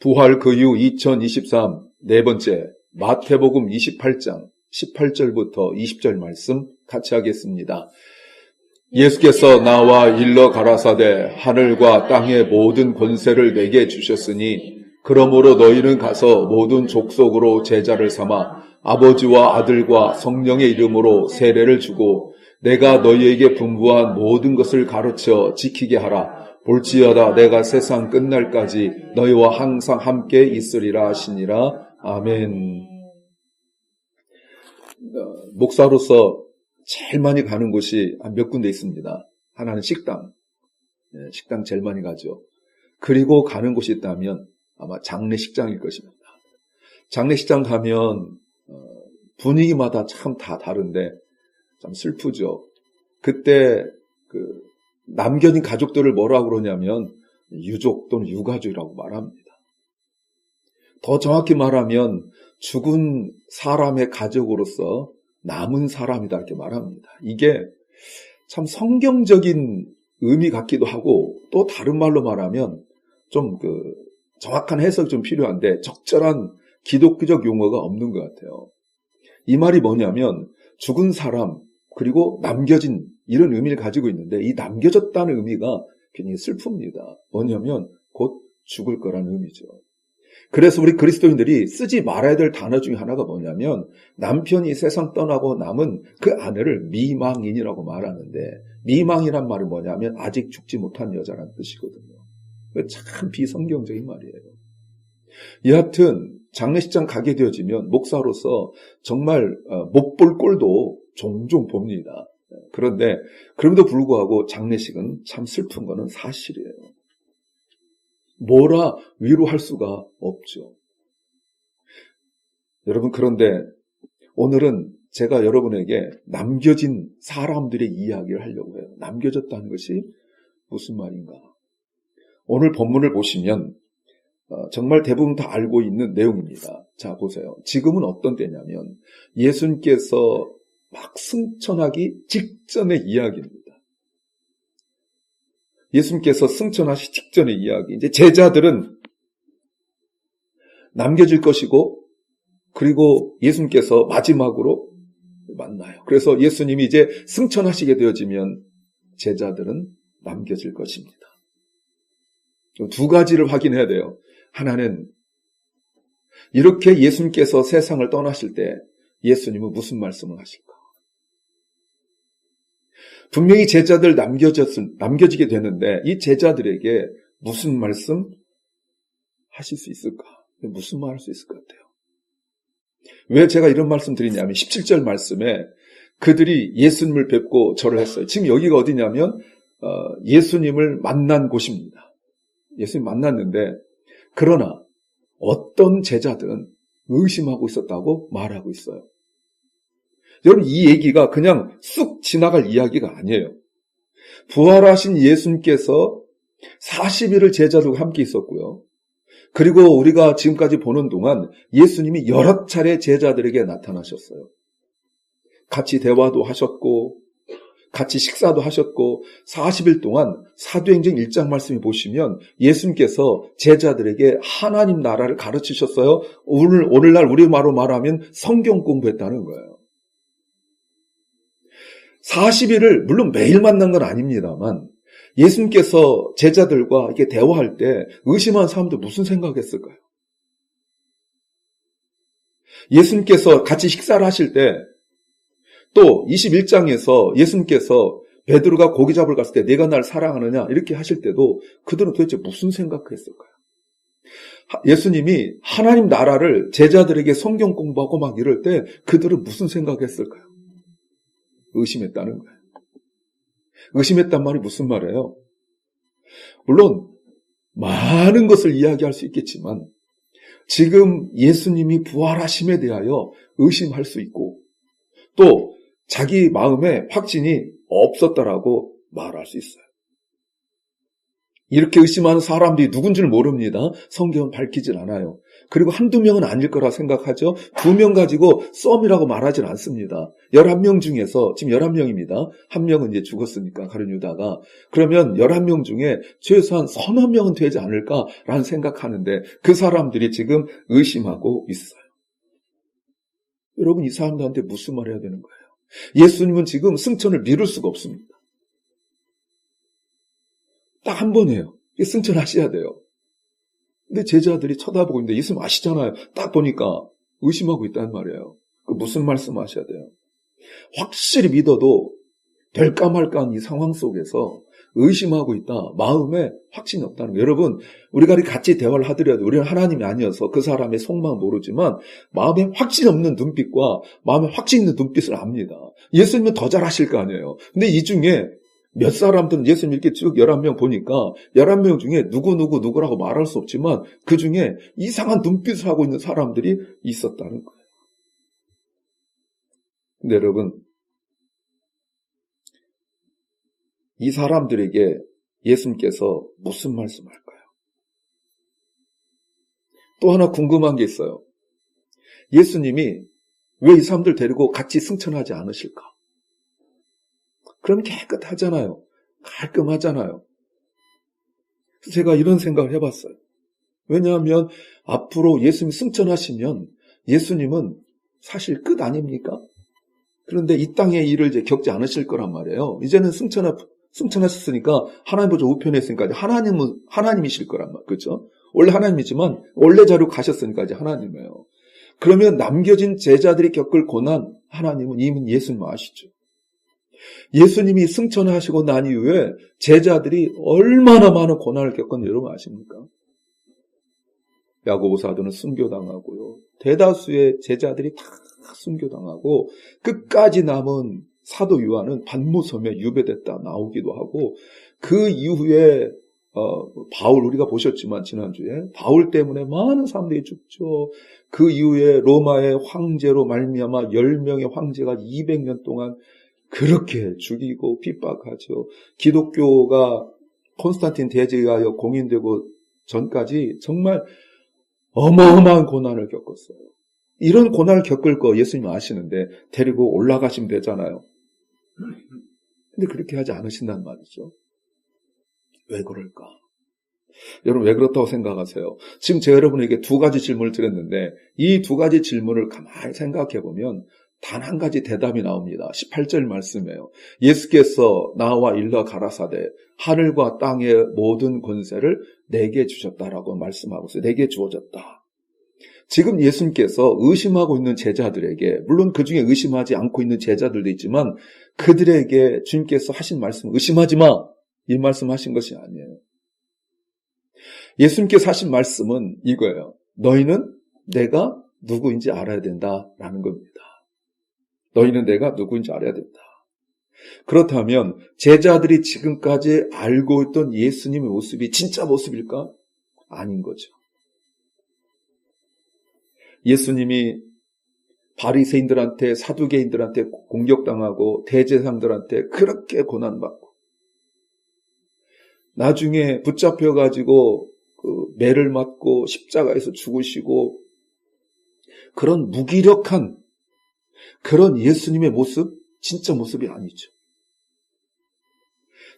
부활 그 이후 2023 네 번째 마태복음 28장 18절부터 20절 말씀 같이 하겠습니다. 예수께서 나와 일러 가라사대 하늘과 땅의 모든 권세를 내게 주셨으니 그러므로 너희는 가서 모든 족속으로 제자를 삼아 아버지와 아들과 성령의 이름으로 세례를 주고 내가 너희에게 분부한 모든 것을 가르쳐 지키게 하라. 볼지어다 내가 세상 끝날까지 너희와 항상 함께 있으리라 하시니라. 아멘. 목사로서 제일 많이 가는 곳이 몇 군데 있습니다. 하나는 식당. 식당 제일 많이 가죠. 그리고 가는 곳이 있다면 아마 장례식장일 것입니다. 장례식장 가면 분위기마다 참 다 다른데 참 슬프죠. 그때 남겨진 가족들을 뭐라고 그러냐면 유족 또는 유가족이라고 말합니다. 더 정확히 말하면 죽은 사람의 가족으로서 남은 사람이다 이렇게 말합니다. 이게 참 성경적인 의미 같기도 하고 또 다른 말로 말하면 좀 정확한 해석이 좀 필요한데 적절한 기독교적 용어가 없는 것 같아요. 이 말이 뭐냐면 죽은 사람 그리고 남겨진 이런 의미를 가지고 있는데 이 남겨졌다는 의미가 굉장히 슬픕니다. 뭐냐면 곧 죽을 거라는 의미죠. 그래서 우리 그리스도인들이 쓰지 말아야 될 단어 중에 하나가 뭐냐면 남편이 세상 떠나고 남은 그 아내를 미망인이라고 말하는데 미망이란 말은 뭐냐면 아직 죽지 못한 여자라는 뜻이거든요. 참 비성경적인 말이에요. 여하튼 장례식장 가게 되어지면 목사로서 정말 못 볼 꼴도 종종 봅니다. 그런데 그럼에도 불구하고 장례식은 참 슬픈 거는 사실이에요. 뭐라 위로할 수가 없죠. 여러분 그런데 오늘은 제가 여러분에게 남겨진 사람들의 이야기를 하려고 해요. 남겨졌다는 것이 무슨 말인가? 오늘 본문을 보시면 정말 대부분 다 알고 있는 내용입니다. 자 보세요. 지금은 어떤 때냐면 예수님께서 막 승천하기 직전의 이야기입니다. 예수님께서 승천하시 직전의 이야기. 이제 제자들은 남겨질 것이고 그리고 예수님께서 마지막으로 만나요. 그래서 예수님이 이제 승천하시게 되어지면 제자들은 남겨질 것입니다. 두 가지를 확인해야 돼요. 하나는 이렇게 예수님께서 세상을 떠나실 때 예수님은 무슨 말씀을 하실까? 분명히 제자들 남겨지게 되는데 이 제자들에게 무슨 말씀 하실 수 있을까? 무슨 말 할 수 있을 것 같아요? 왜 제가 이런 말씀 드리냐면 17절 말씀에 그들이 예수님을 뵙고 절을 했어요. 지금 여기가 어디냐면 예수님을 만난 곳입니다. 예수님 만났는데 그러나 어떤 제자들은 의심하고 있었다고 말하고 있어요. 여러분 이 얘기가 그냥 쑥 지나갈 이야기가 아니에요. 부활하신 예수님께서 40일을 제자들과 함께 있었고요. 그리고 우리가 지금까지 보는 동안 예수님이 여러 차례 제자들에게 나타나셨어요. 같이 대화도 하셨고 같이 식사도 하셨고 40일 동안 사도행전 1장 말씀에 보시면 예수님께서 제자들에게 하나님 나라를 가르치셨어요. 오늘날 우리 말로 말하면 성경 공부했다는 거예요. 40일을 물론 매일 만난 건 아닙니다만 예수님께서 제자들과 이렇게 대화할 때 의심한 사람들 무슨 생각했을까요? 예수님께서 같이 식사를 하실 때 또 21장에서 예수님께서 베드로가 고기 잡으러 갔을 때 내가 날 사랑하느냐 이렇게 하실 때도 그들은 도대체 무슨 생각했을까요? 예수님이 하나님 나라를 제자들에게 성경 공부하고 막 이럴 때 그들은 무슨 생각했을까요? 의심했다는 거예요. 의심했단 말이 무슨 말이에요? 물론 많은 것을 이야기할 수 있겠지만 지금 예수님이 부활하심에 대하여 의심할 수 있고 또 자기 마음에 확신이 없었다라고 말할 수 있어요. 이렇게 의심하는 사람들이 누군지를 모릅니다. 성경은 밝히질 않아요. 그리고 한두 명은 아닐 거라 생각하죠. 2명 가지고 썸이라고 말하진 않습니다. 11명 중에서 지금 11명입니다. 한 명은 이제 죽었으니까 가룟 유다가. 그러면 11명 중에 최소한 서너 명은 되지 않을까라는 생각하는데 그 사람들이 지금 의심하고 있어요. 여러분, 이 사람들한테 무슨 말 해야 되는 거예요? 예수님은 지금 승천을 미룰 수가 없습니다. 딱 한 번이에요. 승천하셔야 돼요. 근데 제자들이 쳐다보고 있는데 예수님 아시잖아요. 딱 보니까 의심하고 있단 말이에요. 무슨 말씀하셔야 돼요? 확실히 믿어도 될까 말까한 이 상황 속에서 의심하고 있다. 마음에 확신이 없다는 거예요. 여러분, 우리가 같이 대화를 하더라도 우리는 하나님이 아니어서 그 사람의 속마음 모르지만 마음에 확신 없는 눈빛과 마음에 확신 있는 눈빛을 압니다. 예수님은 더 잘하실 거 아니에요. 근데 이 중에 몇 사람들은 예수님 이렇게 쭉 11명 보니까 11명 중에 누구라고 말할 수 없지만 그 중에 이상한 눈빛을 하고 있는 사람들이 있었다는 거예요. 근데 여러분, 이 사람들에게 예수님께서 무슨 말씀할까요? 또 하나 궁금한 게 있어요. 예수님이 왜 이 사람들 데리고 같이 승천하지 않으실까? 그럼 깨끗하잖아요. 깔끔하잖아요. 그래서 제가 이런 생각을 해봤어요. 왜냐하면 앞으로 예수님이 승천하시면 예수님은 사실 끝 아닙니까? 그런데 이 땅의 일을 이제 겪지 않으실 거란 말이에요. 이제는 승천하셨으니까 하나님 보좌 우편에 있으니까 하나님이실 거란 말, 그렇죠? 원래 하나님이지만 원래 자리로 가셨으니까 이제 하나님이에요. 그러면 남겨진 제자들이 겪을 고난, 하나님은 이미 예수님 아시죠? 예수님이 승천하시고 난 이후에 제자들이 얼마나 많은 고난을 겪었는지 여러분 아십니까? 야고보 사도는 순교당하고요. 대다수의 제자들이 다 순교당하고 끝까지 남은 사도 요한은 반모섬에 유배됐다 나오기도 하고 그 이후에 바울 우리가 보셨지만 지난주에 바울 때문에 많은 사람들이 죽죠. 그 이후에 로마의 황제로 말미암아 10명의 황제가 200년 동안 그렇게 죽이고 핍박하죠. 기독교가 콘스탄틴 대제에 공인되고 전까지 정말 어마어마한 고난을 겪었어요. 이런 고난을 겪을 거 예수님 아시는데 데리고 올라가시면 되잖아요. 근데 그렇게 하지 않으신단 말이죠. 왜 그럴까? 여러분 왜 그렇다고 생각하세요? 지금 제가 여러분에게 2가지 질문을 드렸는데 이 2가지 질문을 가만히 생각해 보면 단 한 가지 대답이 나옵니다. 18절 말씀이에요. 예수께서 나와 일러 가라사대 하늘과 땅의 모든 권세를 내게 주셨다라고 말씀하고 있어요. 내게 주어졌다. 지금 예수님께서 의심하고 있는 제자들에게, 물론 그 중에 의심하지 않고 있는 제자들도 있지만 그들에게 주님께서 하신 말씀, 의심하지 마, 이 말씀하신 것이 아니에요. 예수님께서 하신 말씀은 이거예요. 너희는 내가 누구인지 알아야 된다라는 겁니다. 너희는 내가 누구인지 알아야 된다. 그렇다면 제자들이 지금까지 알고 있던 예수님의 모습이 진짜 모습일까? 아닌 거죠. 예수님이 바리새인들한테 사두개인들한테 공격당하고 대제사장들한테 그렇게 고난받고 나중에 붙잡혀가지고 그 매를 맞고 십자가에서 죽으시고 그런 무기력한 그런 예수님의 모습, 진짜 모습이 아니죠.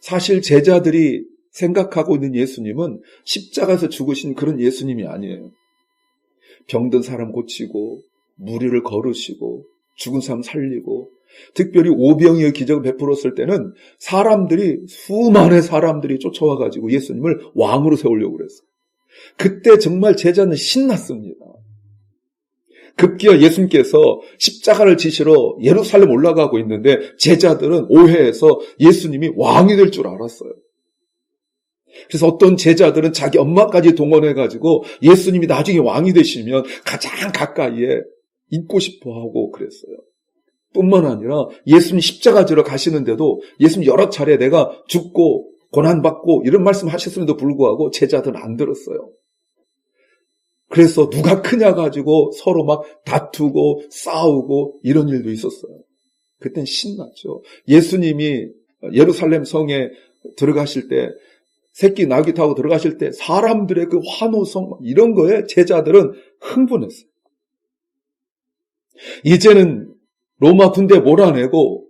사실 제자들이 생각하고 있는 예수님은 십자가에서 죽으신 그런 예수님이 아니에요. 병든 사람 고치고 무리를 거르시고 죽은 사람 살리고 특별히 오병이의 기적을 베풀었을 때는 수많은 사람들이 쫓아와가지고 예수님을 왕으로 세우려고 그랬어요. 그때 정말 제자는 신났습니다. 급기야 예수님께서 십자가를 지시러 예루살렘 올라가고 있는데 제자들은 오해해서 예수님이 왕이 될 줄 알았어요. 그래서 어떤 제자들은 자기 엄마까지 동원해가지고 예수님이 나중에 왕이 되시면 가장 가까이에 있고 싶어하고 그랬어요. 뿐만 아니라 예수님 십자가 지러 가시는데도 예수님 여러 차례 내가 죽고 고난받고 이런 말씀 하셨음에도 불구하고 제자들은 안 들었어요. 그래서 누가 크냐 가지고 서로 막 다투고 싸우고 이런 일도 있었어요. 그땐 신났죠. 예수님이 예루살렘 성에 들어가실 때 새끼 나귀 타고 들어가실 때 사람들의 그 환호성 이런 거에 제자들은 흥분했어요. 이제는 로마 군대 몰아내고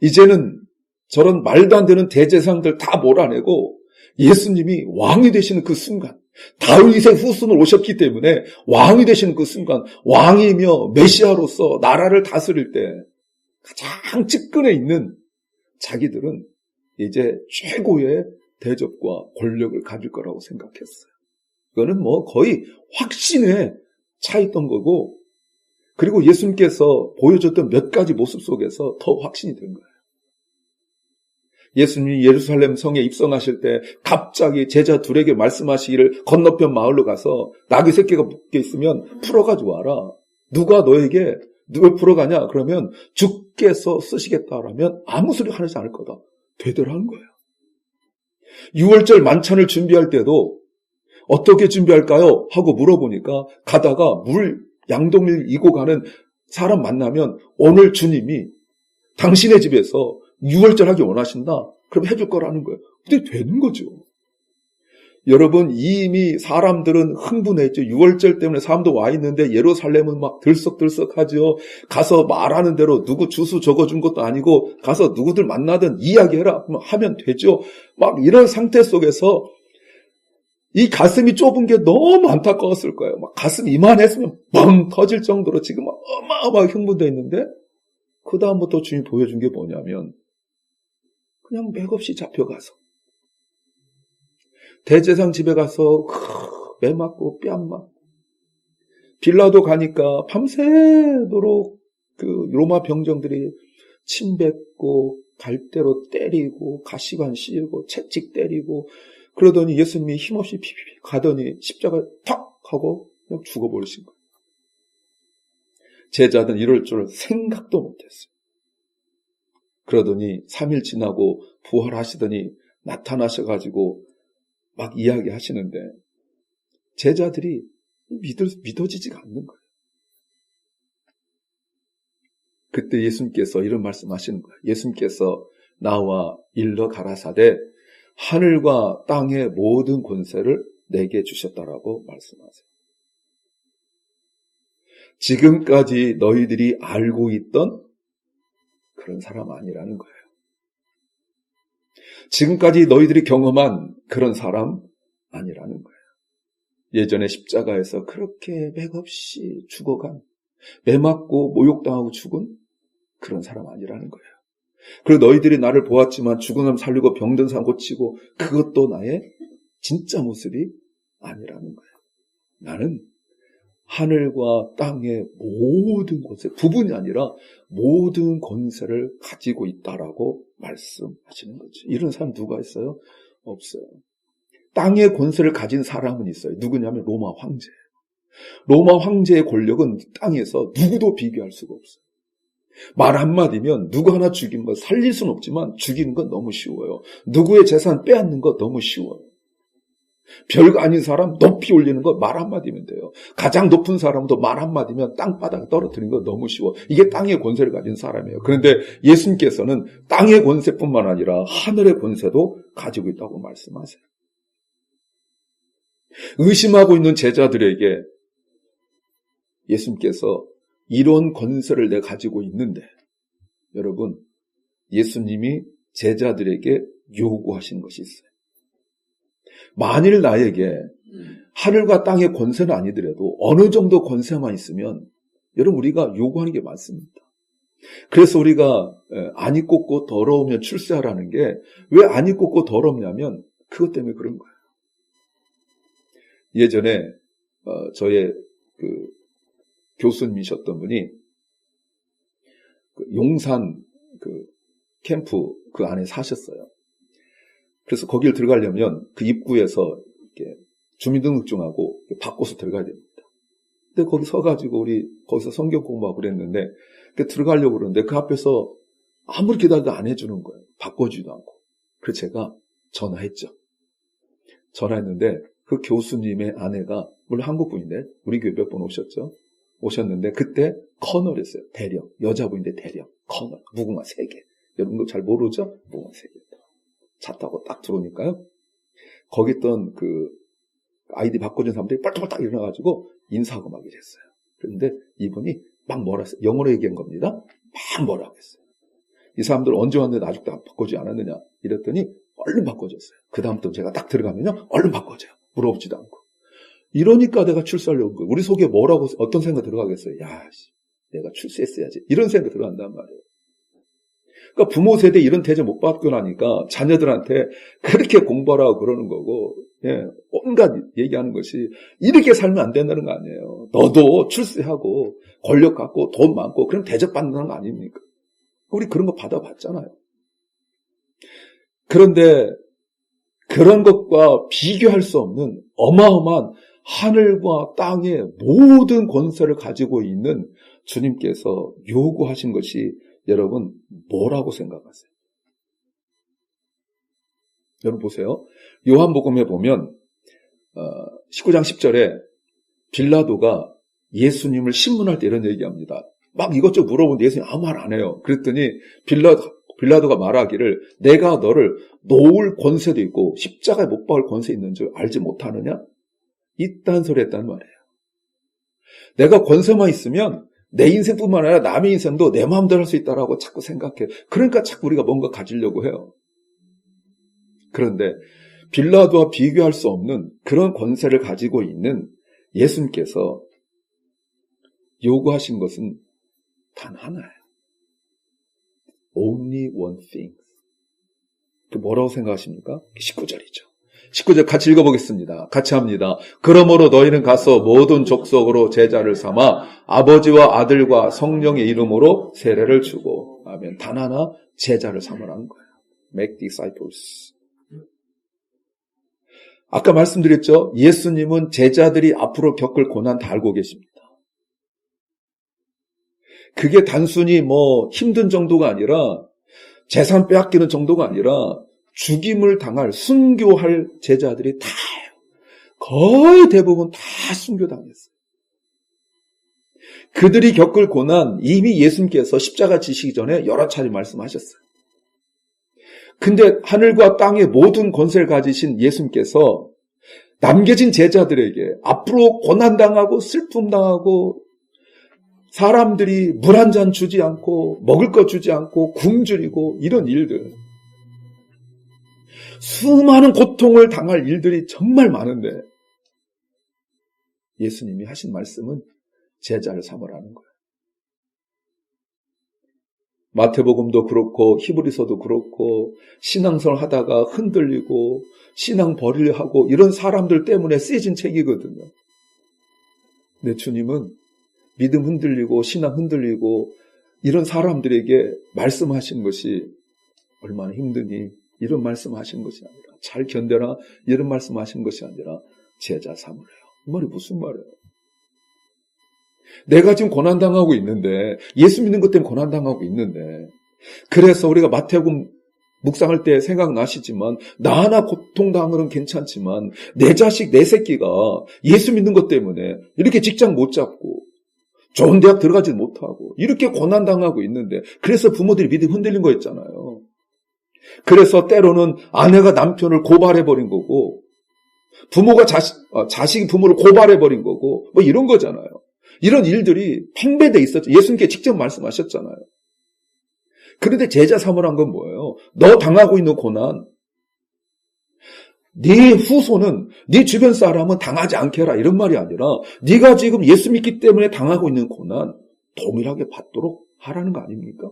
이제는 저런 말도 안 되는 대제사장들 다 몰아내고 예수님이 왕이 되시는 그 순간, 다윗의 후손으로 오셨기 때문에 왕이 되시는 그 순간, 왕이며 메시아로서 나라를 다스릴 때 가장 측근에 있는 자기들은 이제 최고의 대접과 권력을 가질 거라고 생각했어요. 그거는 뭐 거의 확신에 차 있던 거고, 그리고 예수님께서 보여줬던 몇 가지 모습 속에서 더 확신이 된 거예요. 예수님이 예루살렘 성에 입성하실 때 갑자기 제자 둘에게 말씀하시기를 건너편 마을로 가서 나귀 새끼가 묶여 있으면 풀어가지고 와라. 누가 너에게 누굴 풀어가냐? 그러면 주께서 쓰시겠다라면 아무 소리 하지 않을 거다. 되더라 한 거예요. 6월절 만찬을 준비할 때도 어떻게 준비할까요? 하고 물어보니까 가다가 양동이를 이고 가는 사람 만나면 오늘 주님이 당신의 집에서 6월절 하기 원하신다? 그럼 해줄 거라는 거예요. 근데 되는 거죠. 여러분, 이미 사람들은 흥분했죠. 6월절 때문에 사람도 와 있는데 예루살렘은 막 들썩들썩하죠. 가서 말하는 대로 누구 주소 적어준 것도 아니고 가서 누구들 만나든 이야기해라 하면 되죠. 막 이런 상태 속에서 이 가슴이 좁은 게 너무 안타까웠을 거예요. 막 가슴이 이만했으면 뻥 터질 정도로 지금 어마어마하게 흥분되어 있는데 그 다음부터 주님이 보여준 게 뭐냐면 그냥 맥없이 잡혀가서 대제사장 집에 가서 매 맞고 뺨 맞고 빌라도 가니까 밤새도록 그 로마 병정들이 침 뱉고 갈대로 때리고 가시관 씌우고 채찍 때리고 그러더니 예수님이 힘없이 피피피 가더니 십자가 탁 하고 그냥 죽어버리신 거예요. 제자들은 이럴 줄 생각도 못했어요. 그러더니 3일 지나고 부활하시더니 나타나셔가지고 막 이야기하시는데 제자들이 믿어지지가 않는 거예요. 그때 예수님께서 이런 말씀하시는 거예요. 예수님께서 나와 일러 가라사대 하늘과 땅의 모든 권세를 내게 주셨다라고 말씀하세요. 지금까지 너희들이 알고 있던 그런 사람 아니라는 거예요. 지금까지 너희들이 경험한 그런 사람 아니라는 거예요. 예전에 십자가에서 그렇게 맥없이 죽어간, 매 맞고 모욕당하고 죽은 그런 사람 아니라는 거예요. 그리고 너희들이 나를 보았지만 죽은 사람 살리고 병든 사람 고치고 그것도 나의 진짜 모습이 아니라는 거예요. 나는 하늘과 땅의 모든 권세, 부분이 아니라 모든 권세를 가지고 있다라고 말씀하시는 거죠. 이런 사람 누가 있어요? 없어요. 땅의 권세를 가진 사람은 있어요. 누구냐면 로마 황제예요. 로마 황제의 권력은 땅에서 누구도 비교할 수가 없어요. 말 한마디면 누구 하나 죽이는 거 살릴 수는 없지만 죽이는 건 너무 쉬워요. 누구의 재산 빼앗는 거 너무 쉬워요. 별거 아닌 사람 높이 올리는 거 말 한마디면 돼요. 가장 높은 사람도 말 한마디면 땅바닥에 떨어뜨리는 거 너무 쉬워. 이게 땅의 권세를 가진 사람이에요. 그런데 예수님께서는 땅의 권세뿐만 아니라 하늘의 권세도 가지고 있다고 말씀하세요. 의심하고 있는 제자들에게 예수님께서 이런 권세를 내가 가지고 있는데 여러분 예수님이 제자들에게 요구하신 것이 있어요. 만일 나에게 하늘과 땅의 권세는 아니더라도 어느 정도 권세만 있으면 여러분 우리가 요구하는 게 많습니다. 그래서 우리가 안 입고 고 더러우면 출세하라는 게 왜 안 입고 고 더럽냐면 그것 때문에 그런 거예요. 예전에 저의 그 교수님이셨던 분이 그 용산 그 캠프 그 안에 사셨어요. 그래서 거기를 들어가려면 그 입구에서 이렇게 주민등록증하고 바꿔서 들어가야 됩니다. 근데 거기 서가지고 우리 거기서 성경 공부하고 그랬는데 들어가려고 그러는데 그 앞에서 아무리 기다려도 안 해주는 거예요. 바꿔주지도 않고. 그래서 제가 전화했죠. 전화했는데 그 교수님의 아내가 물론 한국분인데 우리 교회 몇 번 오셨는데 그때 커널이었어요. 대령. 여자분인데 대령. 커널. 무궁화 3개. 여러분도 잘 모르죠? 무궁화 3개. 차 타고 딱 들어오니까요. 거기 있던 그 아이디 바꿔준 사람들이 뻘떡뻘떡 일어나가지고 인사하고 막 이랬어요. 그런데 이분이 막 뭐라 했어요. 영어로 얘기한 겁니다. 막 뭐라고 했어요. 이 사람들 언제 왔는데 아직도 바꿔주지 않았느냐 이랬더니 얼른 바꿔줬어요. 그 다음부터 제가 딱 들어가면요 얼른 바꿔줘요. 물어보지도 않고. 이러니까 내가 출세하려고 온 거예요. 우리 속에 뭐라고 어떤 생각 들어가겠어요. 야, 내가 출세했어야지. 이런 생각 들어간단 말이에요. 그러니까 부모 세대 이런 대접 못 받고 나니까 자녀들한테 그렇게 공부하라고 그러는 거고, 예, 온갖 얘기하는 것이 이렇게 살면 안 된다는 거 아니에요. 너도 출세하고 권력 갖고 돈 많고 그럼 대접받는 거 아닙니까? 우리 그런 거 받아봤잖아요. 그런데 그런 것과 비교할 수 없는 어마어마한 하늘과 땅의 모든 권세를 가지고 있는 주님께서 요구하신 것이 여러분 뭐라고 생각하세요? 여러분 보세요. 요한복음에 보면 19장 10절에 빌라도가 예수님을 신문할 때 이런 얘기합니다. 막 이것저것 물어보는데 예수님 아무 말 안 해요. 그랬더니 빌라도가 말하기를 내가 너를 놓을 권세도 있고 십자가에 못 박을 권세 있는 줄 알지 못하느냐? 이딴 소리 했단 말이에요. 내가 권세만 있으면 내 인생뿐만 아니라 남의 인생도 내 마음대로 할 수 있다라고 자꾸 생각해. 그러니까 자꾸 우리가 뭔가 가지려고 해요. 그런데 빌라도와 비교할 수 없는 그런 권세를 가지고 있는 예수님께서 요구하신 것은 단 하나예요. Only one thing. 그 뭐라고 생각하십니까? 19절이죠. 19절 같이 읽어보겠습니다. 같이 합니다. 그러므로 너희는 가서 모든 족속으로 제자를 삼아 아버지와 아들과 성령의 이름으로 세례를 주고, 아멘. 단 하나 제자를 삼으라는 거예요. Make disciples. 아까 말씀드렸죠. 예수님은 제자들이 앞으로 겪을 고난 다 알고 계십니다. 그게 단순히 힘든 정도가 아니라 재산 빼앗기는 정도가 아니라 죽임을 당할 순교할 제자들이 다예요. 거의 대부분 다 순교당했어요. 그들이 겪을 고난 이미 예수님께서 십자가 지시기 전에 여러 차례 말씀하셨어요. 근데 하늘과 땅의 모든 권세를 가지신 예수님께서 남겨진 제자들에게 앞으로 고난당하고 슬픔당하고 사람들이 물 한 잔 주지 않고 먹을 것 주지 않고 굶주리고 이런 일들, 수많은 고통을 당할 일들이 정말 많은데 예수님이 하신 말씀은 제자를 삼으라는 거예요. 마태복음도 그렇고 히브리서도 그렇고 신앙생활 하다가 흔들리고 신앙 버리려 하고 이런 사람들 때문에 쓰여진 책이거든요. 근데 주님은 믿음 흔들리고 신앙 흔들리고 이런 사람들에게 말씀하신 것이 얼마나 힘드니 이런 말씀하신 것이 아니라 잘 견뎌라 이런 말씀하신 것이 아니라 제자 삼으래요. 이 말이 무슨 말이에요? 내가 지금 고난당하고 있는데 예수 믿는 것 때문에 고난당하고 있는데 그래서 우리가 마태복음 묵상할 때 생각나시지만 나 하나 고통당하는 건 괜찮지만 내 자식 내 새끼가 예수 믿는 것 때문에 이렇게 직장 못 잡고 좋은 대학 들어가지 못하고 이렇게 고난당하고 있는데 그래서 부모들이 믿음 흔들린 거였잖아요. 그래서 때로는 아내가 남편을 고발해버린 거고 부모가 자식이 부모를 고발해버린 거고 이런 거잖아요. 이런 일들이 팽배돼 있었죠. 예수님께 직접 말씀하셨잖아요. 그런데 제자 삼으란 건 뭐예요? 너 당하고 있는 고난 네 후손은 네 주변 사람은 당하지 않게 해라 이런 말이 아니라 네가 지금 예수 믿기 때문에 당하고 있는 고난 동일하게 받도록 하라는 거 아닙니까?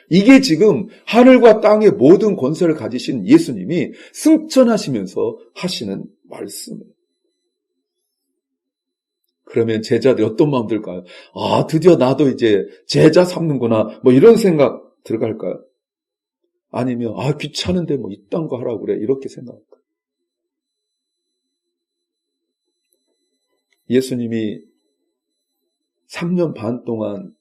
이게 지금 하늘과 땅의 모든 권세를 가지신 예수님이 승천하시면서 하시는 말씀이에요. 그러면 제자들이 어떤 마음 들까요? 아, 드디어 나도 이제 제자 삼는구나 이런 생각 들어갈까요? 아니면 귀찮은데 이딴 거 하라고 그래 이렇게 생각할까요? 예수님이 3년 반 동안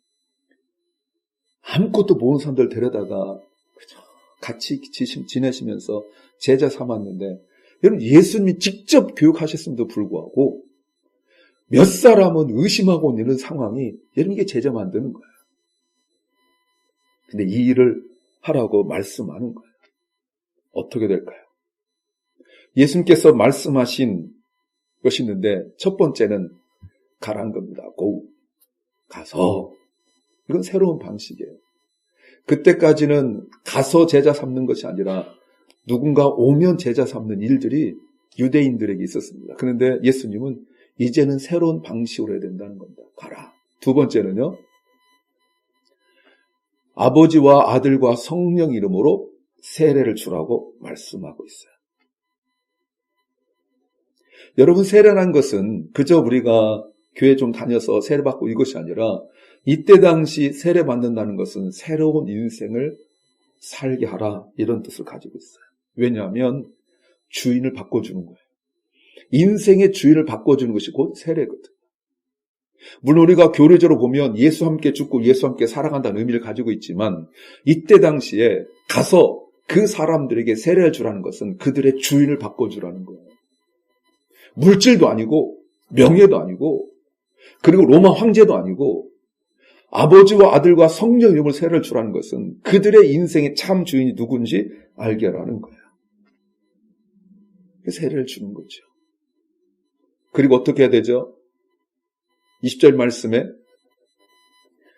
아무것도 모르는 사람들 데려다가 같이 지내시면서 제자 삼았는데 여러분 예수님이 직접 교육하셨음에도 불구하고 몇 사람은 의심하고 있는 상황이 여러분 이게 제자 만드는 거예요. 근데 이 일을 하라고 말씀하는 거예요. 어떻게 될까요? 예수님께서 말씀하신 것이 있는데 첫 번째는 가라는 겁니다. go. 가서. 이건 새로운 방식이에요. 그때까지는 가서 제자 삼는 것이 아니라 누군가 오면 제자 삼는 일들이 유대인들에게 있었습니다. 그런데 예수님은 이제는 새로운 방식으로 해야 된다는 겁니다. 가라. 두 번째는요. 아버지와 아들과 성령 이름으로 세례를 주라고 말씀하고 있어요. 여러분, 세례라는 것은 그저 우리가 교회 좀 다녀서 세례받고 이것이 아니라 이때 당시 세례받는다는 것은 새로운 인생을 살게 하라, 이런 뜻을 가지고 있어요. 왜냐하면 주인을 바꿔주는 거예요. 인생의 주인을 바꿔주는 것이 곧 세례거든. 물론 우리가 교리적으로 보면 예수 함께 죽고 예수 함께 살아간다는 의미를 가지고 있지만 이때 당시에 가서 그 사람들에게 세례를 주라는 것은 그들의 주인을 바꿔주라는 거예요. 물질도 아니고 명예도 아니고 그리고 로마 황제도 아니고 아버지와 아들과 성령 이름으로 세례를 주라는 것은 그들의 인생의 참 주인이 누군지 알게 하라는 거예요. 세례를 주는 거죠. 그리고 어떻게 해야 되죠? 20절 말씀에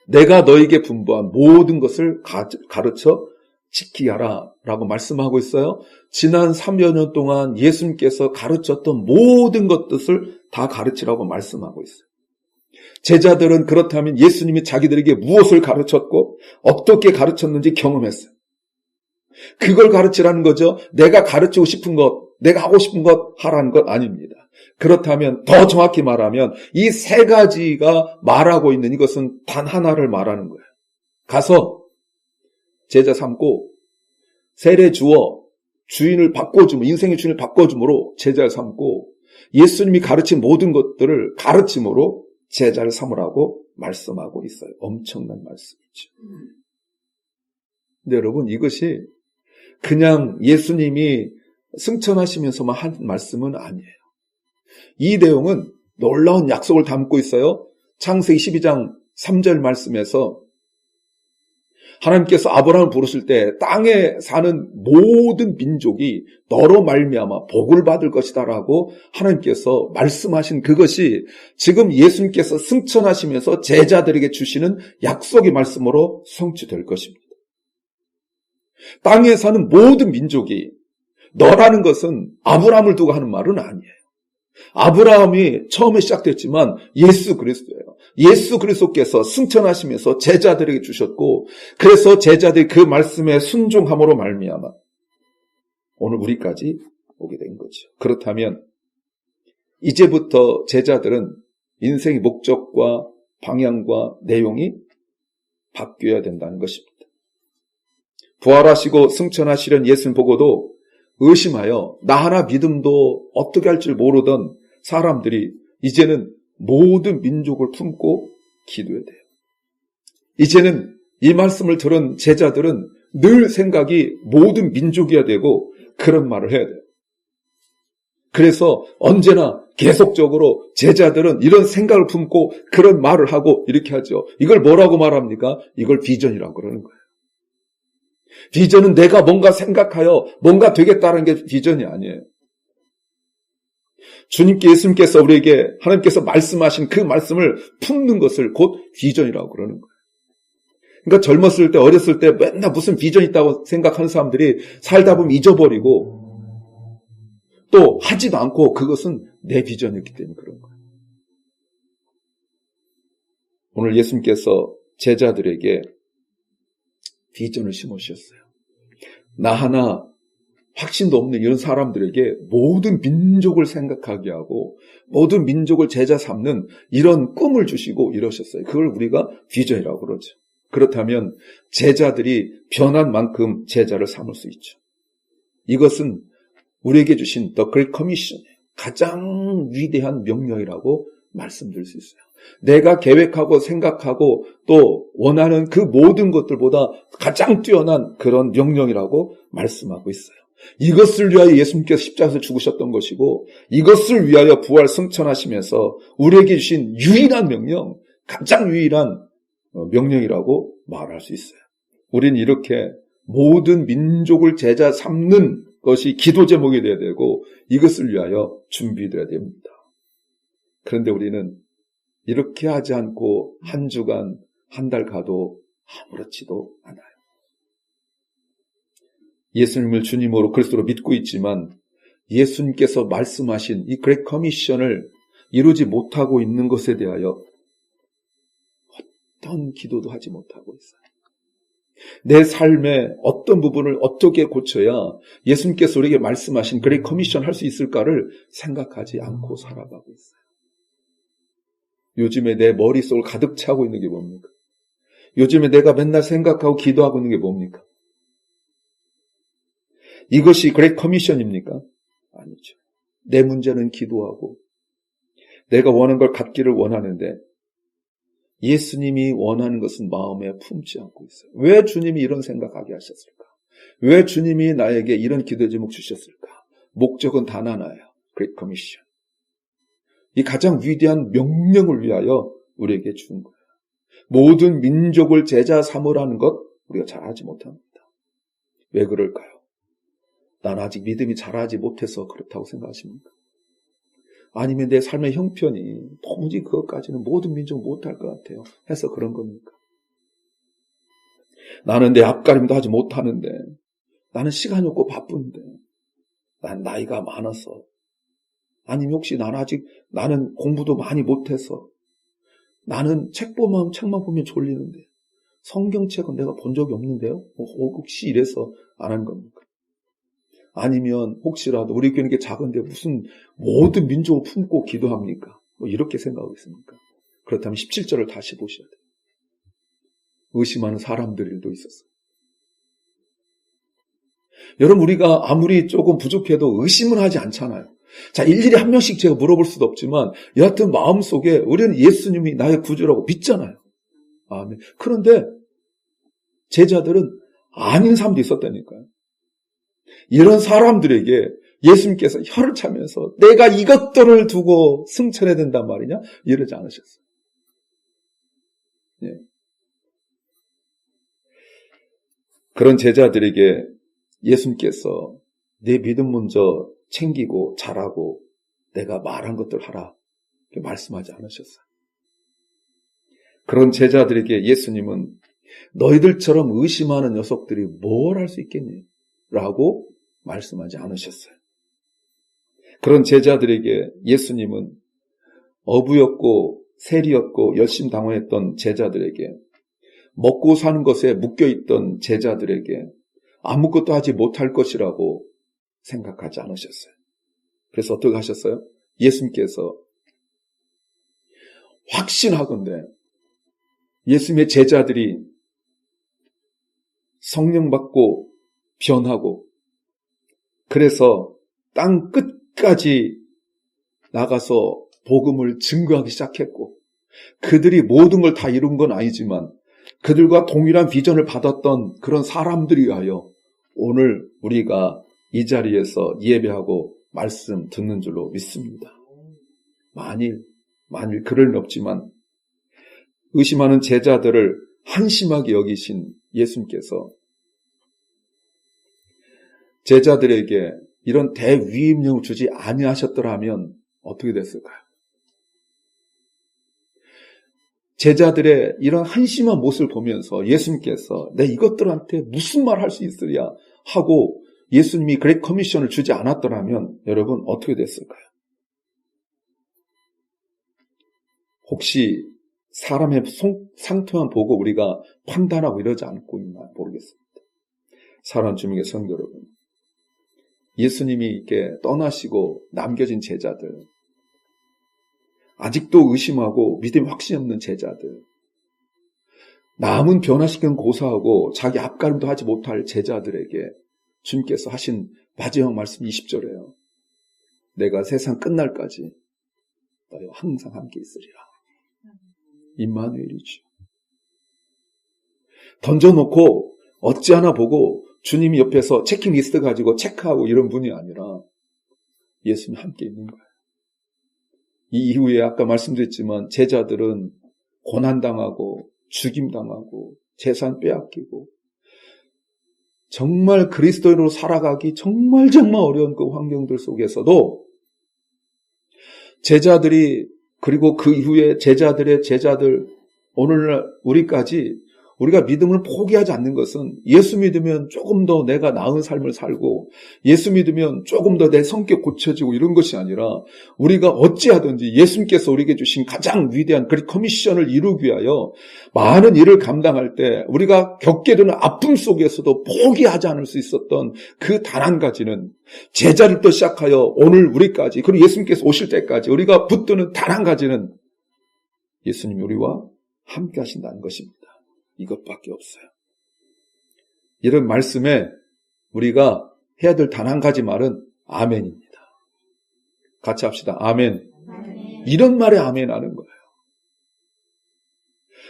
내가 너에게 분부한 모든 것을 가르쳐 지키게 하라 라고 말씀하고 있어요. 지난 3여 년 동안 예수님께서 가르쳤던 모든 것들을 다 가르치라고 말씀하고 있어요. 제자들은 그렇다면 예수님이 자기들에게 무엇을 가르쳤고 어떻게 가르쳤는지 경험했어요. 그걸 가르치라는 거죠. 내가 가르치고 싶은 것, 내가 하고 싶은 것 하라는 것 아닙니다. 그렇다면 더 정확히 말하면 이 세 가지가 말하고 있는 이것은 단 하나를 말하는 거예요. 가서 제자 삼고 세례 주어 주인을 바꿔주므로, 인생의 주인을 바꿔주므로 제자를 삼고 예수님이 가르친 모든 것들을 가르침으로 제자를 삼으라고 말씀하고 있어요. 엄청난 말씀이죠. 근데 여러분, 이것이 그냥 예수님이 승천하시면서만 한 말씀은 아니에요. 이 내용은 놀라운 약속을 담고 있어요. 창세기 12장 3절 말씀에서 하나님께서 아브라함을 부르실 때 땅에 사는 모든 민족이 너로 말미암아 복을 받을 것이다라고 하나님께서 말씀하신 그것이 지금 예수님께서 승천하시면서 제자들에게 주시는 약속의 말씀으로 성취될 것입니다. 땅에 사는 모든 민족이, 너라는 것은 아브라함을 두고 하는 말은 아니에요. 아브라함이 처음에 시작됐지만 예수 그리스도예요. 예수 그리스도께서 승천하시면서 제자들에게 주셨고, 그래서 제자들이 그 말씀에 순종함으로 말미암아 오늘 우리까지 오게 된 거죠. 그렇다면 이제부터 제자들은 인생의 목적과 방향과 내용이 바뀌어야 된다는 것입니다. 부활하시고 승천하시려는 예수님 보고도 의심하여 나 하나 믿음도 어떻게 할 줄 모르던 사람들이 이제는 모든 민족을 품고 기도해야 돼요. 이제는 이 말씀을 들은 제자들은 늘 생각이 모든 민족이어야 되고 그런 말을 해야 돼요. 그래서 언제나 계속적으로 제자들은 이런 생각을 품고 그런 말을 하고 이렇게 하죠. 이걸 뭐라고 말합니까? 이걸 비전이라고 그러는 거예요. 비전은 내가 뭔가 생각하여 뭔가 되겠다는 게 비전이 아니에요. 예수님께서 우리에게 하나님께서 말씀하신 그 말씀을 품는 것을 곧 비전이라고 그러는 거예요. 그러니까 젊었을 때, 어렸을 때 맨날 무슨 비전 있다고 생각하는 사람들이 살다 보면 잊어버리고 또 하지도 않고 그것은 내 비전이었기 때문에 그런 거예요. 오늘 예수님께서 제자들에게 비전을 심으셨어요. 나 하나 확신도 없는 이런 사람들에게 모든 민족을 생각하게 하고 모든 민족을 제자 삼는 이런 꿈을 주시고 이러셨어요. 그걸 우리가 비전이라고 그러죠. 그렇다면 제자들이 변한 만큼 제자를 삼을 수 있죠. 이것은 우리에게 주신 The Great Commission, 가장 위대한 명령이라고 말씀드릴 수 있어요. 내가 계획하고 생각하고 또 원하는 그 모든 것들보다 가장 뛰어난 그런 명령이라고 말씀하고 있어요. 이것을 위하여 예수님께서 십자가에서 죽으셨던 것이고 이것을 위하여 부활 승천하시면서 우리에게 주신 유일한 명령, 가장 유일한 명령이라고 말할 수 있어요. 우리는 이렇게 모든 민족을 제자 삼는 것이 기도 제목이 되어야 되고 이것을 위하여 준비되어야 됩니다. 그런데 우리는 이렇게 하지 않고 한 주간, 한 달 가도 아무렇지도 않아요. 예수님을 주님으로 그리스도로 믿고 있지만 예수님께서 말씀하신 이 그레이트 커미션을 이루지 못하고 있는 것에 대하여 어떤 기도도 하지 못하고 있어요. 내 삶의 어떤 부분을 어떻게 고쳐야 예수님께서 우리에게 말씀하신 그레이트 커미션 할 수 있을까를 생각하지 않고 살아가고 있어요. 요즘에 내 머릿속을 가득 차고 있는 게 뭡니까? 요즘에 내가 맨날 생각하고 기도하고 있는 게 뭡니까? 이것이 그레이트 커미션입니까? 아니죠. 내 문제는 기도하고 내가 원하는 걸 갖기를 원하는데 예수님이 원하는 것은 마음에 품지 않고 있어요. 왜 주님이 이런 생각하게 하셨을까? 왜 주님이 나에게 이런 기도 제목 주셨을까? 목적은 단 하나예요. 그레이트 커미션. 이 가장 위대한 명령을 위하여 우리에게 준 거예요. 모든 민족을 제자 삼으라는 것 우리가 잘하지 못합니다. 왜 그럴까요? 난 아직 믿음이 자라지 못해서 그렇다고 생각하십니까? 아니면 내 삶의 형편이 도무지 그것까지는 모든 민족 못할 것 같아요. 해서 그런 겁니까? 나는 내 앞가림도 하지 못하는데, 나는 시간이 없고 바쁜데, 난 나이가 많아서, 아니면 혹시 나는 공부도 많이 못해서, 나는 책만 보면 졸리는데, 성경책은 내가 본 적이 없는데요? 혹시 이래서 안 한 겁니까? 아니면 혹시라도 우리 교회는 게 작은데 무슨 모든 민족을 품고 기도합니까? 이렇게 생각하고 있습니까? 그렇다면 17절을 다시 보셔야 돼요. 의심하는 사람들도 있었어요. 여러분, 우리가 아무리 조금 부족해도 의심은 하지 않잖아요. 자, 일일이 한 명씩 제가 물어볼 수도 없지만 여하튼 마음속에 우리는 예수님이 나의 구주라고 믿잖아요. 아멘. 그런데 제자들은 아닌 사람도 있었다니까요. 이런 사람들에게 예수님께서 혀를 차면서 내가 이것들을 두고 승천해야 된단 말이냐? 이러지 않으셨어요. 예. 그런 제자들에게 예수님께서 내 믿음 먼저 챙기고 잘하고 내가 말한 것들 하라 이렇게 말씀하지 않으셨어요. 그런 제자들에게 예수님은 너희들처럼 의심하는 녀석들이 뭘 할 수 있겠니? 라고 말씀하지 않으셨어요. 그런 제자들에게 예수님은 어부였고 세리였고 열심당원했던 제자들에게 먹고 사는 것에 묶여있던 제자들에게 아무것도 하지 못할 것이라고 생각하지 않으셨어요. 그래서 어떻게 하셨어요? 예수님께서 확신하건대 예수님의 제자들이 성령 받고 변하고 그래서 땅 끝까지 나가서 복음을 증거하기 시작했고 그들이 모든 걸 다 이룬 건 아니지만 그들과 동일한 비전을 받았던 그런 사람들이 하여 오늘 우리가 이 자리에서 예배하고 말씀 듣는 줄로 믿습니다. 만일 그럴 리 없지만 의심하는 제자들을 한심하게 여기신 예수님께서 제자들에게 이런 대위임령을 주지 아니하셨더라면 어떻게 됐을까요? 제자들의 이런 한심한 모습을 보면서 예수님께서 내 이것들한테 무슨 말 할 수 있으랴 하고 예수님이 그레이트 커미션을 주지 않았더라면 여러분 어떻게 됐을까요? 혹시 사람의 상태만 보고 우리가 판단하고 이러지 않고 있나 모르겠습니다. 사랑하는 주님의 성도 여러분, 예수님이 이렇게 떠나시고 남겨진 제자들, 아직도 의심하고 믿음이 확신이 없는 제자들, 남은 변화시키는 고사하고 자기 앞가림도 하지 못할 제자들에게 주님께서 하신 마지막 말씀 20절이에요. 내가 세상 끝날까지 너희와 항상 함께 있으리라. 임마누엘이죠. 던져놓고 어찌하나 보고 주님이 옆에서 체킹리스트 가지고 체크하고 이런 분이 아니라 예수님이 함께 있는 거예요. 이 이후에 아까 말씀드렸지만 제자들은 고난당하고 죽임당하고 재산 빼앗기고 정말 그리스도인으로 살아가기 정말 어려운 그 환경들 속에서도 제자들이, 그리고 그 이후에 제자들의 제자들, 오늘날 우리가 믿음을 포기하지 않는 것은 예수 믿으면 조금 더 내가 나은 삶을 살고 예수 믿으면 조금 더 내 성격 고쳐지고 이런 것이 아니라 우리가 어찌하든지 예수님께서 우리에게 주신 가장 위대한 그 커미션을 이루기 위하여 많은 일을 감당할 때 우리가 겪게 되는 아픔 속에서도 포기하지 않을 수 있었던 그 단 한 가지는, 제자들부터 시작하여 오늘 우리까지, 그리고 예수님께서 오실 때까지 우리가 붙드는 단 한 가지는 예수님이 우리와 함께 하신다는 것입니다. 이것밖에 없어요. 이런 말씀에 우리가 해야 될 단 한 가지 말은 아멘입니다. 같이 합시다. 아멘. 이런 말에 아멘 하는 거예요.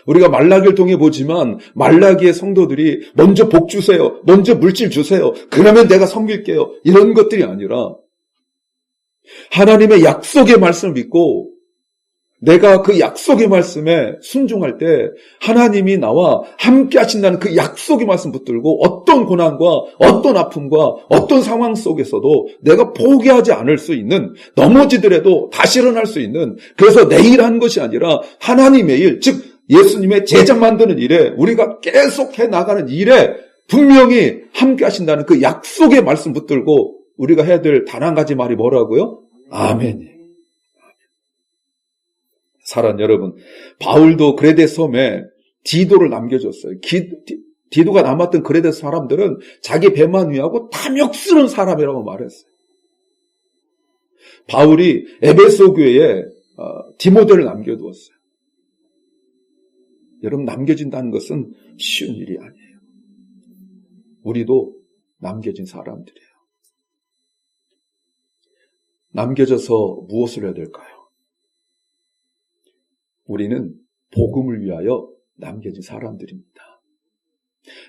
우리가 말라기를 통해 보지만 말라기의 성도들이 먼저 복 주세요, 먼저 물질 주세요, 그러면 내가 섬길게요, 이런 것들이 아니라 하나님의 약속의 말씀을 믿고 내가 그 약속의 말씀에 순종할 때 하나님이 나와 함께 하신다는 그 약속의 말씀 붙들고 어떤 고난과 어떤 아픔과 어떤 상황 속에서도 내가 포기하지 않을 수 있는, 넘어지더라도 다시 일어날 수 있는, 그래서 내일 한 것이 아니라 하나님의 일, 즉 예수님의 제자 만드는 일에, 우리가 계속 해나가는 일에 분명히 함께 하신다는 그 약속의 말씀 붙들고 우리가 해야 될 단 한 가지 말이 뭐라고요? 아멘이에요. 사랑 여러분, 바울도 그레데 섬에 디도를 남겨줬어요. 디도가 남았던 그레데 사람들은 자기 배만 위하고 탐욕스러운 사람이라고 말했어요. 바울이 에베소 교회에 디모데를 남겨두었어요. 여러분, 남겨진다는 것은 쉬운 일이 아니에요. 우리도 남겨진 사람들이에요. 남겨져서 무엇을 해야 될까요? 우리는 복음을 위하여 남겨진 사람들입니다.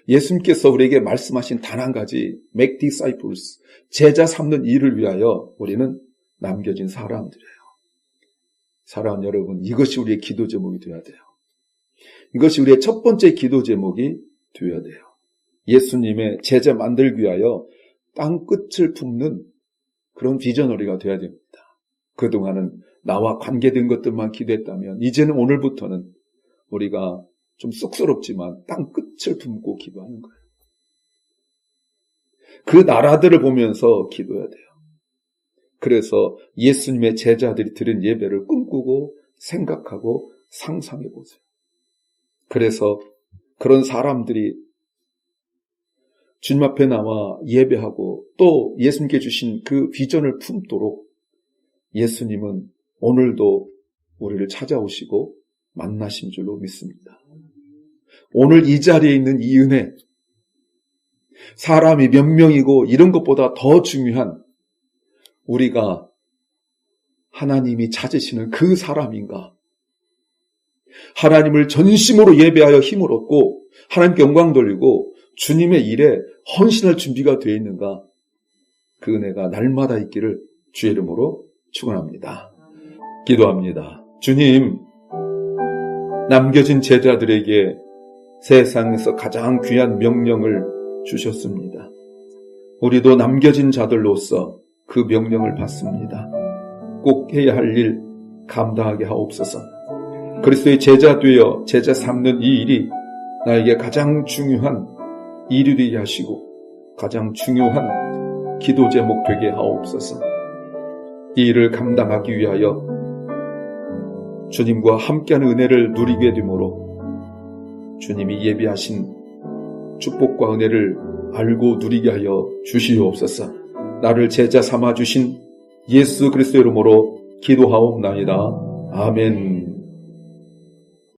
예수님께서 우리에게 말씀하신 단 한 가지, make disciples, 제자 삼는 일을 위하여 우리는 남겨진 사람들이에요. 사랑하는 여러분, 이것이 우리의 기도 제목이 되어야 돼요. 이것이 우리의 첫 번째 기도 제목이 되어야 돼요. 예수님의 제자 만들기 위하여 땅끝을 품는 그런 비전너리가 되어야 됩니다. 그동안은 나와 관계된 것들만 기도했다면 이제는 오늘부터는 우리가 좀 쑥스럽지만 땅끝을 품고 기도하는 거예요. 그 나라들을 보면서 기도해야 돼요. 그래서 예수님의 제자들이 드린 예배를 꿈꾸고 생각하고 상상해 보세요. 그래서 그런 사람들이 주님 앞에 나와 예배하고 또 예수님께 주신 그 비전을 품도록 예수님은 오늘도 우리를 찾아오시고 만나신 줄로 믿습니다. 오늘 이 자리에 있는 이 은혜, 사람이 몇 명이고 이런 것보다 더 중요한, 우리가 하나님이 찾으시는 그 사람인가? 하나님을 전심으로 예배하여 힘을 얻고 하나님께 영광 돌리고 주님의 일에 헌신할 준비가 되어 있는가? 그 은혜가 날마다 있기를 주의 이름으로 축원합니다. 기도합니다. 주님, 남겨진 제자들에게 세상에서 가장 귀한 명령을 주셨습니다. 우리도 남겨진 자들로서 그 명령을 받습니다. 꼭 해야 할 일 감당하게 하옵소서. 그리스도의 제자 되어 제자 삼는 이 일이 나에게 가장 중요한 일이 되게 하시고 가장 중요한 기도 제목 되게 하옵소서. 이 일을 감당하기 위하여 주님과 함께하는 은혜를 누리게 되므로 주님이 예비하신 축복과 은혜를 알고 누리게 하여 주시옵소서. 나를 제자 삼아 주신 예수 그리스도 이름으로 기도하옵나이다. 아멘.